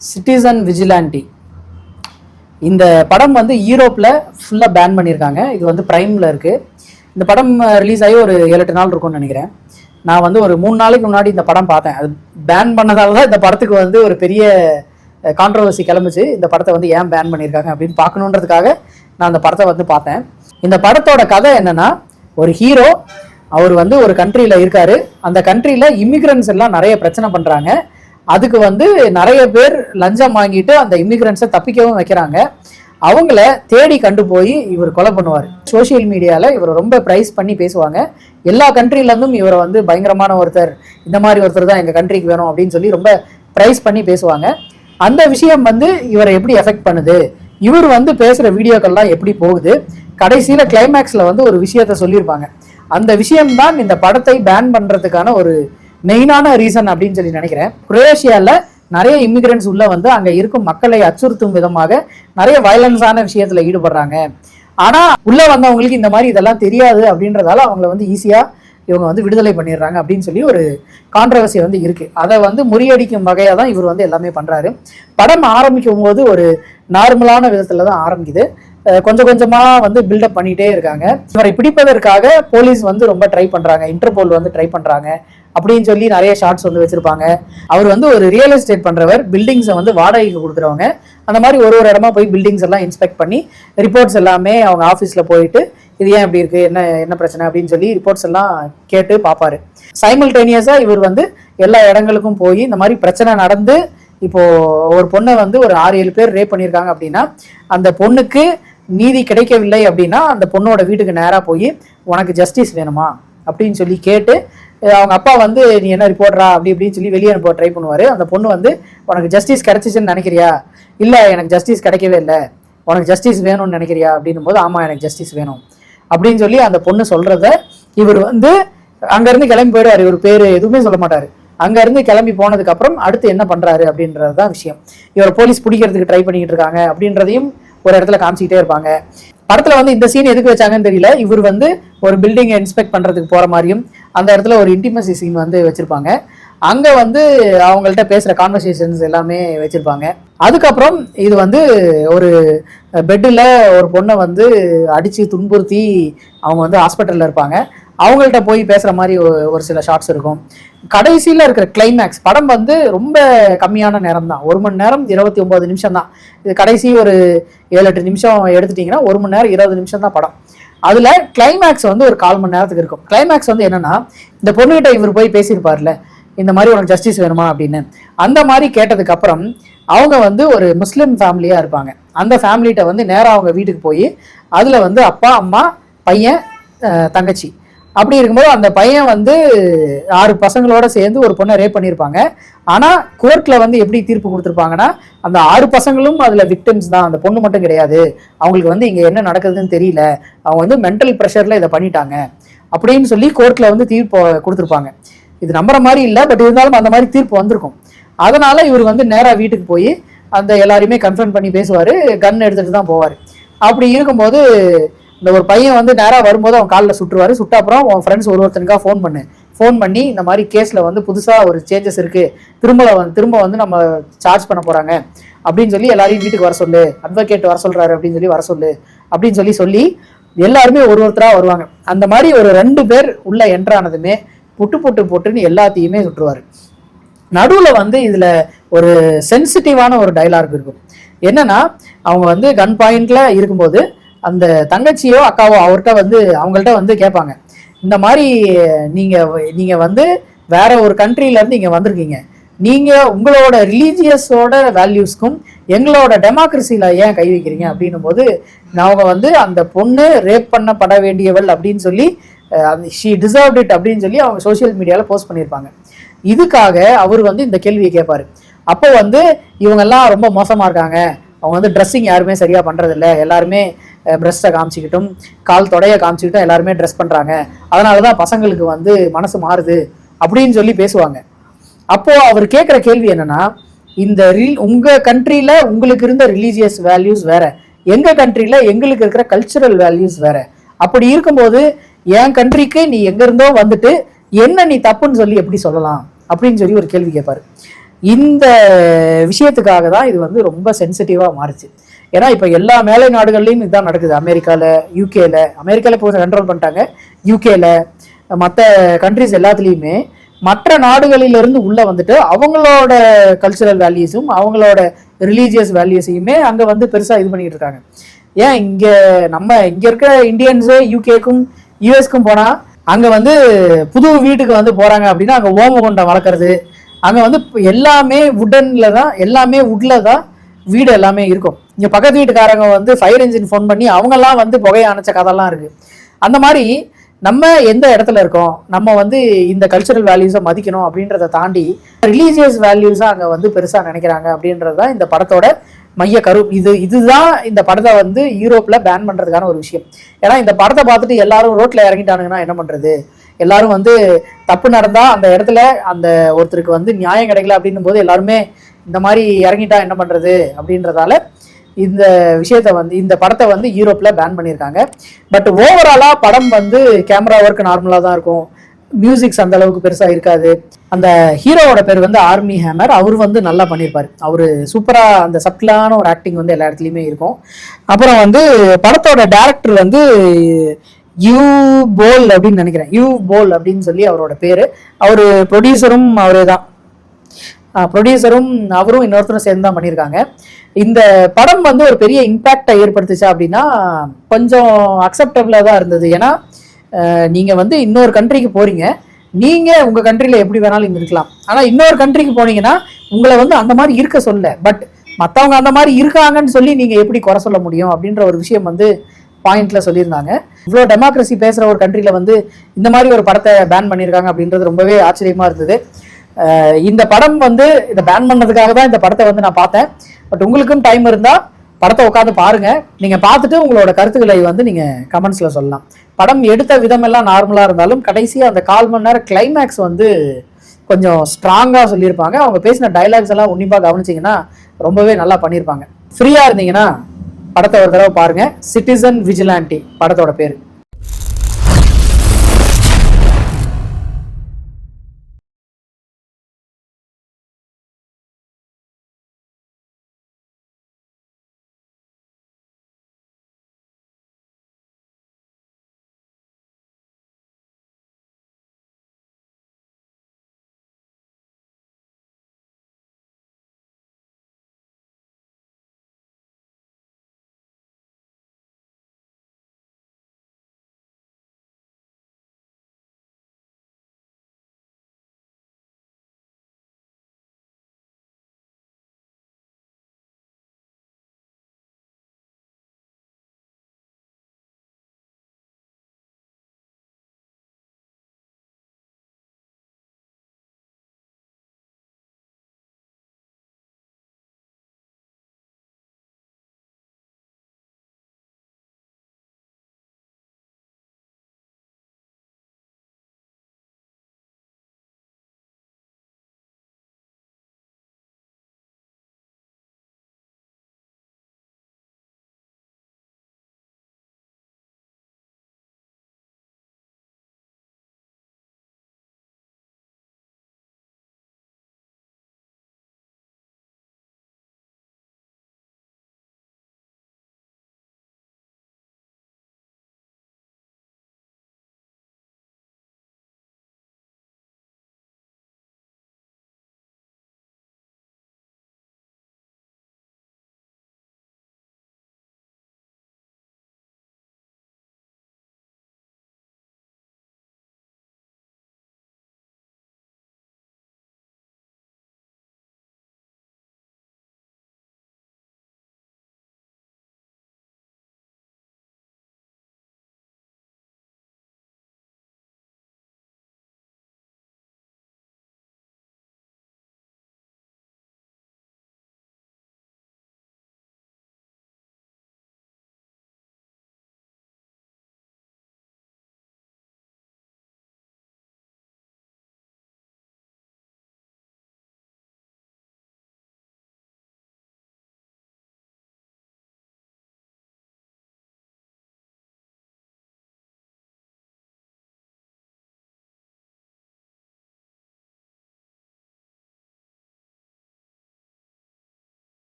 Citizen vigilante இந்த படம் வந்து யூரோப்பில் ஃபுல்லாக பேன் பண்ணியிருக்காங்க. இது வந்து ப்ரைமில் இருக்குது. இந்த படம் ரிலீஸ் ஆகி ஒரு 7-8 நாள் இருக்கும்னு நினைக்கிறேன். நான் வந்து ஒரு 3 நாளைக்கு முன்னாடி இந்த படம் பார்த்தேன். அது பேன் பண்ணதால தான் இந்த படத்துக்கு வந்து ஒரு பெரிய கான்ட்ரவர்சி கிளம்பிச்சு. இந்த படத்தை வந்து ஏன் பேன் பண்ணியிருக்காங்க அப்படின்னு பார்க்கணுன்றதுக்காக நான் அந்த படத்தை வந்து பார்த்தேன். இந்த படத்தோட கதை என்னன்னா, ஒரு ஹீரோ அவர் வந்து ஒரு கண்ட்ரியில் இருக்காரு. அந்த கண்ட்ரியில் இமிக்ரன்ஸ் எல்லாம் நிறைய பிரச்சனை பண்ணுறாங்க. அதுக்கு வந்து நிறைய பேர் லஞ்சம் வாங்கிட்டு அந்த இமிக்ரன்ஸை தப்பிக்கவும் வைக்கிறாங்க. அவங்கள தேடி கண்டு போய் இவர் கொலை பண்ணுவார். சோசியல் மீடியாவில் இவர் ரொம்ப ப்ரைஸ் பண்ணி பேசுவாங்க. எல்லா கண்ட்ரிலேருந்தும் இவரை வந்து பயங்கரமான ஒருத்தர், இந்த மாதிரி ஒருத்தர் தான் எங்கள் கண்ட்ரிக்கு வேணும் அப்படின்னு சொல்லி ரொம்ப ப்ரைஸ் பண்ணி பேசுவாங்க. அந்த விஷயம் வந்து இவரை எப்படி எஃபெக்ட் பண்ணுது, இவர் வந்து பேசுகிற வீடியோக்கள்லாம் எப்படி போகுது, கடைசியில் கிளைமேக்ஸில் வந்து ஒரு விஷயத்த சொல்லியிருப்பாங்க. அந்த விஷயம்தான் இந்த படத்தை பேன் பண்ணுறதுக்கான ஒரு மெயினான ரீசன் அப்படின்னு சொல்லி நினைக்கிறேன். குரோஷியாவில் நிறைய இமிகிரன்ஸ் உள்ள வந்து அங்கே இருக்கும் மக்களை அச்சுறுத்தும் விதமாக நிறைய வயலன்ஸான விஷயத்தில் ஈடுபடுறாங்க. ஆனால் உள்ளே வந்தவங்களுக்கு இந்த மாதிரி இதெல்லாம் தெரியாது அப்படின்றதால அவங்கள வந்து ஈஸியாக இவங்க வந்து விடுதலை பண்ணிடுறாங்க அப்படின்னு சொல்லி ஒரு கான்ட்ரவர்சி வந்து இருக்குது. அதை வந்து முறியடிக்கும் வகையாக தான் இவர் வந்து எல்லாமே பண்ணுறாரு. படம் ஆரம்பிக்கும் போது ஒரு நார்மலான விதத்தில் தான் ஆரம்பிக்குது. கொஞ்சம் கொஞ்சமாக வந்து பில்டப் பண்ணிகிட்டே இருக்காங்க. இவரை பிடிப்பதற்காக போலீஸ் வந்து ரொம்ப ட்ரை பண்ணுறாங்க, இன்டர்போல் வந்து ட்ரை பண்ணுறாங்க அப்படின்னு சொல்லி நிறைய ஷார்ட்ஸ் வந்து வச்சுருப்பாங்க. அவர் வந்து ஒரு ரியல் எஸ்டேட் பண்ணுறவர், பில்டிங்ஸை வந்து வாடகைக்கு கொடுக்குறவங்க. அந்த மாதிரி ஒரு இடமா போய் பில்டிங்ஸ் எல்லாம் இன்ஸ்பெக்ட் பண்ணி ரிப்போர்ட்ஸ் எல்லாமே அவங்க ஆஃபீஸில் போயிட்டு இது ஏன் இப்படி இருக்குது, என்ன பிரச்சனை அப்படின்னு சொல்லி ரிப்போர்ட்ஸ் எல்லாம் கேட்டு பார்ப்பாரு. சைமல்டேனியஸாக இவர் வந்து எல்லா இடங்களுக்கும் போய் இந்த மாதிரி பிரச்சனை நடந்து இப்போது ஒரு பொண்ணை வந்து ஒரு 6-7 பேர் ரேப் பண்ணியிருக்காங்க அப்படின்னா, அந்த பொண்ணுக்கு நீதி கிடைக்கவில்லை அப்படின்னா அந்த பொண்ணோட வீட்டுக்கு நேராக போய் உனக்கு ஜஸ்டிஸ் வேணுமா அப்படின்னு சொல்லி கேட்டு, அவங்க அப்பா வந்து நீ என்ன ரிப்போர்ட்டரா அப்படி இப்படின்னு சொல்லி வெளியே அனுப்ப ட்ரை பண்ணுவார். அந்த பொண்ணு வந்து உனக்கு ஜஸ்டிஸ் கிடைச்சிச்சுன்னு நினைக்கிறியா, இல்லை எனக்கு ஜஸ்டிஸ் கிடைக்கவே இல்லை, உனக்கு ஜஸ்டிஸ் வேணும்னு நினைக்கிறியா அப்படின்னும் போது ஆமாம் எனக்கு ஜஸ்டிஸ் வேணும் அப்படின்னு சொல்லி அந்த பொண்ணு சொல்கிறத இவர் வந்து அங்கேருந்து கிளம்பி போயிடுவார். இவர் பேர் எதுவுமே சொல்ல மாட்டார். அங்கேருந்து கிளம்பி போனதுக்கப்புறம் அடுத்து என்ன பண்ணுறாரு அப்படின்றது தான் விஷயம். இவர் போலீஸ் பிடிக்கிறதுக்கு ட்ரை பண்ணிக்கிட்டு இருக்காங்க அப்படின்றதையும் ஒரு இடத்துல காமிச்சிக்கிட்டே இருப்பாங்க. படத்தில் வந்து இந்த சீன் எதுக்கு வச்சாங்கன்னு தெரியல. இவர் வந்து ஒரு பில்டிங்கை இன்ஸ்பெக்ட் பண்ணுறதுக்கு போகிற மாதிரியும் அந்த இடத்துல ஒரு இன்டிமசி சீன் வந்து வச்சுருப்பாங்க. அங்கே வந்து அவங்கள்ட்ட பேசுகிற கான்வர்சேஷன்ஸ் எல்லாமே வச்சுருப்பாங்க. அதுக்கப்புறம் இது வந்து ஒரு பெட்டில் ஒரு பொண்ணை வந்து அடித்து துன்புறுத்தி அவங்க வந்து ஹாஸ்பிட்டலில் இருப்பாங்க. அவங்கள்ட்ட போய் பேசுகிற மாதிரி ஒரு சில ஷார்ட்ஸ் இருக்கும். கடைசியில் இருக்கிற கிளைமேக்ஸ், படம் வந்து ரொம்ப கம்மியான நேரம் தான், 1 மணி நேரம் 29 நிமிஷம் தான். இது கடைசி ஒரு 7-8 நிமிஷம் எடுத்துட்டிங்கன்னா 1 மணி நேரம் 20 நிமிஷம் தான் படம். அதில் கிளைமேக்ஸ் வந்து ஒரு 1/4 மணி நேரத்துக்கு இருக்கும். கிளைமேக்ஸ் வந்து என்னென்னா, இந்த பொண்ணுகிட்ட இவர் போய் பேசியிருப்பார்ல, இந்த மாதிரி உனக்கு ஜஸ்டிஸ் வேணுமா அப்படின்னு. அந்த மாதிரி கேட்டதுக்கப்புறம் அவங்க வந்து ஒரு முஸ்லீம் ஃபேமிலியாக இருப்பாங்க. அந்த ஃபேமிலிகிட்ட வந்து நேராக அவங்க வீட்டுக்கு போய் அதில் வந்து அப்பா, அம்மா, பையன், தங்கச்சி அப்படி இருக்கும்போது அந்த பையன் வந்து 6 பசங்களோட சேர்ந்து ஒரு பொண்ணை ரேப் பண்ணியிருப்பாங்க. ஆனால் கோர்ட்டில் வந்து எப்படி தீர்ப்பு கொடுத்துருப்பாங்கன்னா, அந்த 6 பசங்களும் அதில் விக்டிம்ஸ் தான், அந்த பொண்ணு மட்டும் கிடையாது, அவங்களுக்கு வந்து இங்கே என்ன நடக்குதுன்னு தெரியல, அவங்க வந்து மென்டல் ப்ரெஷரில் இதை பண்ணிட்டாங்க அப்படின்னு சொல்லி கோர்ட்டில் வந்து தீர்ப்பு கொடுத்துருப்பாங்க. இது நம்புற மாதிரி இல்லை, பட் இருந்தாலும் அந்த மாதிரி தீர்ப்பு வந்திருக்கும். அதனால இவர் வந்து நேராக வீட்டுக்கு போய் அந்த எல்லாரையுமே கன்ஃபர்ம் பண்ணி பேசுவார், கன் எடுத்துகிட்டு தான் போவார். அப்படி இருக்கும்போது இந்த ஒரு பையன் வந்து நேராக வரும்போது அவன் காலில் சுட்டுருவார். சுட்ட அப்புறம் உன் ஃப்ரெண்ட்ஸ் ஒருத்தனுக்காக ஃபோன் பண்ணி இந்த மாதிரி கேஸில் வந்து புதுசாக ஒரு சேஞ்சஸ் இருக்குது, திரும்ப வந்து நம்ம சார்ஜ் பண்ண போகிறாங்க அப்படின்னு சொல்லி எல்லாரையும் வீட்டுக்கு வர சொல்லு, அட்வொகேட் வர சொல்கிறாரு அப்படின்னு சொல்லி வர சொல்லு அப்படின்னு சொல்லி எல்லாருமே ஒருத்தராக வருவாங்க. அந்த மாதிரி ஒரு 2 பேர் உள்ள என்ட்ரானதுமே புட்டுன்னு எல்லாத்தையுமே சுட்டுருவார். நடுவில் வந்து இதில் ஒரு சென்சிட்டிவான ஒரு டைலாக் இருக்கும். என்னன்னா, அவங்க வந்து கன் பாயிண்ட்ல இருக்கும்போது அந்த தங்கச்சியோ அக்காவோ அவங்கள்ட்ட வந்து கேட்பாங்க, இந்த மாதிரி நீங்கள் வந்து வேற ஒரு கண்ட்ரிலேருந்து இங்கே வந்திருக்கீங்க, நீங்கள் உங்களோட ரிலீஜியஸோட வேல்யூஸ்க்கும் எங்களோட டெமோக்ரஸியில் ஏன் கை வைக்கிறீங்க அப்படின்னும் போது அவங்க வந்து அந்த பொண்ணு ரேப் பண்ணப்பட வேண்டியவள் அப்படின்னு சொல்லி ஷீ டிசர்வ்ட் இட் அப்படின்னு சொல்லி அவங்க சோஷியல் மீடியாவில் போஸ்ட் பண்ணியிருப்பாங்க. இதுக்காக அவர் வந்து இந்த கேள்வியை கேட்பார். அப்போ வந்து இவங்கெல்லாம் ரொம்ப மோசமாக இருக்காங்க, அவங்க வந்து ட்ரெஸ்ஸிங் யாருமே சரியாக பண்ணுறதில்ல, எல்லாருமே ப்ரெஸ்ட்டை காமிச்சிக்கிட்டும் கால் தொடைய காமிச்சிக்கிட்டும் எல்லாருமே ட்ரெஸ் பண்ணுறாங்க, அதனால தான் பசங்களுக்கு வந்து மனசு மாறுது அப்படின்னு சொல்லி பேசுவாங்க. அப்போது அவர் கேட்குற கேள்வி என்னென்னா, இந்த உங்கள் கண்ட்ரியில் உங்களுக்கு இருந்த ரிலீஜியஸ் வேல்யூஸ் வேறு, எங்கள் கண்ட்ரியில் எங்களுக்கு இருக்கிற கல்ச்சுரல் வேல்யூஸ் வேறு. அப்படி இருக்கும்போது என் கண்ட்ரிக்கு நீ எங்கேருந்தோ வந்துட்டு என்ன நீ தப்புன்னு சொல்லி எப்படி சொல்லலாம் அப்படின்னு சொல்லி ஒரு கேள்வி கேட்பாரு. இந்த விஷயத்துக்காக தான் இது வந்து ரொம்ப சென்சிட்டிவாக மாறுச்சு. ஏன்னா இப்போ எல்லா மேலை நாடுகள்லையும் இதுதான் நடக்குது. அமெரிக்காவில் இப்போ கண்ட்ரோல் பண்ணிட்டாங்க. யூகேல மற்ற கண்ட்ரிஸ் எல்லாத்துலேயுமே மற்ற நாடுகளிலிருந்து உள்ளே வந்துட்டு அவங்களோட கல்ச்சுரல் வேல்யூஸும் அவங்களோட ரிலீஜியஸ் வேல்யூஸையுமே அங்கே வந்து பெருசாக இது பண்ணிட்டு இருக்காங்க. ஏன் இங்கே இருக்கிற இந்தியன்ஸு யூகேக்கும் யூஎஸ்க்கும் போனால் அங்கே வந்து புது வீட்டுக்கு வந்து போகிறாங்க அப்படின்னா அங்கே ஓமகுண்டம் வளர்க்குறது, அங்கே வந்து எல்லாமே வுட்டில் தான் வீடு எல்லாமே இருக்கும். இங்கே பக்கத்து வீட்டுக்காரங்க வந்து ஃபயர் இன்ஜின் ஃபோன் பண்ணி அவங்கெல்லாம் வந்து புகையை அணைச்ச கதைலாம் இருக்குது. அந்த மாதிரி நம்ம எந்த இடத்துல இருக்கோம், நம்ம வந்து இந்த கல்ச்சுரல் வேல்யூஸை மதிக்கணும் அப்படின்றத தாண்டி ரிலீஜியஸ் வேல்யூஸாக அங்கே வந்து பெருசாக நினைக்கிறாங்க அப்படின்றது தான் இந்த படத்தோட மைய கரு. இதுதான் இந்த படத்தை வந்து யூரோப்பில் பேன் பண்ணுறதுக்கான ஒரு விஷயம். ஏன்னா இந்த படத்தை பார்த்துட்டு எல்லாரும் ரோட்டில் இறங்கிட்டானுங்கன்னா என்ன பண்ணுறது, எல்லாரும் வந்து தப்பு நடந்தால் அந்த இடத்துல அந்த ஒருத்தருக்கு வந்து நியாயம் கிடைக்கல அப்படின்னும் போது எல்லாருமே இந்த மாதிரி இறங்கிட்டா என்ன பண்ணுறது அப்படின்றதால இந்த விஷயத்தை வந்து இந்த படத்தை வந்து யூரோப்பில் பேன் பண்ணியிருக்காங்க. பட் ஓவராலாக படம் வந்து கேமரா ஒர்க் நார்மலாக தான் இருக்கும், மியூசிக்ஸ் அந்த அளவுக்கு பெருசாக இருக்காது. அந்த ஹீரோவோட பேர் வந்து ஆர்மி ஹேமர். அவர் வந்து நல்லா பண்ணியிருப்பார். அவர் சூப்பராக அந்த சப்டிலான ஒரு ஆக்டிங் வந்து எல்லா இடத்துலையுமே இருக்கும். அப்புறம் வந்து படத்தோட டேரக்டர் வந்து யூ போல் அப்படின்னு நினைக்கிறேன், யூ போல் அப்படின்னு சொல்லி அவரோட பேர். அவர் ப்ரொடியூசரும் அவரே தான். ப்ரொடியூசரும் அவரும் இன்னொருத்தரும் சேர்ந்து தான் பண்ணியிருக்காங்க. இந்த படம் வந்து ஒரு பெரிய இம்பேக்டை ஏற்படுத்துச்சா அப்படின்னா கொஞ்சம் அக்செப்டபிளாக தான் இருந்தது. ஏன்னா நீங்கள் வந்து இன்னொரு கண்ட்ரிக்கு போகிறீங்க, நீங்கள் உங்கள் கண்ட்ரியில் எப்படி வேணாலும் இருக்கலாம். ஆனால் இன்னொரு கண்ட்ரிக்கு போனீங்கன்னா உங்களை வந்து அந்த மாதிரி இருக்க சொல்ல, பட் மற்றவங்க அந்த மாதிரி இருக்காங்கன்னு சொல்லி நீங்கள் எப்படி குறை சொல்ல முடியும் அப்படின்ற ஒரு விஷயம் வந்து பாயிண்ட்ல சொல்லியிருந்தாங்க. இவ்வளோ டெமோக்ரஸி பேசுகிற ஒரு கண்ட்ரியில் வந்து இந்த மாதிரி ஒரு படத்தை பேன் பண்ணியிருக்காங்க அப்படின்றது ரொம்பவே ஆச்சரியமாக இருந்தது. இந்த படம் வந்து இதை பேன் பண்ணதுக்காக தான் இந்த படத்தை வந்து நான் பார்த்தேன். பட் உங்களுக்கும் டைம் இருந்தால் படத்தை உட்காந்து பாருங்க. நீங்கள் பார்த்துட்டு உங்களோட கருத்துக்களை வந்து நீங்கள் கமெண்ட்ஸில் சொல்லலாம். படம் எடுத்த விதமெல்லாம் நார்மலாக இருந்தாலும் கடைசியாக அந்த 1/4 மணி நேரம் கிளைமேக்ஸ் வந்து கொஞ்சம் ஸ்ட்ராங்காக சொல்லியிருப்பாங்க. அவங்க பேசின டைலாக்ஸ் எல்லாம் உன்னிப்பாக கவனிச்சிங்கன்னா ரொம்பவே நல்லா பண்ணியிருப்பாங்க. ஃப்ரீயாக இருந்தீங்கன்னா படத்தை ஒரு தடவை பாருங்கள். சிட்டிசன் விஜிலாண்டி படத்தோட பேர்.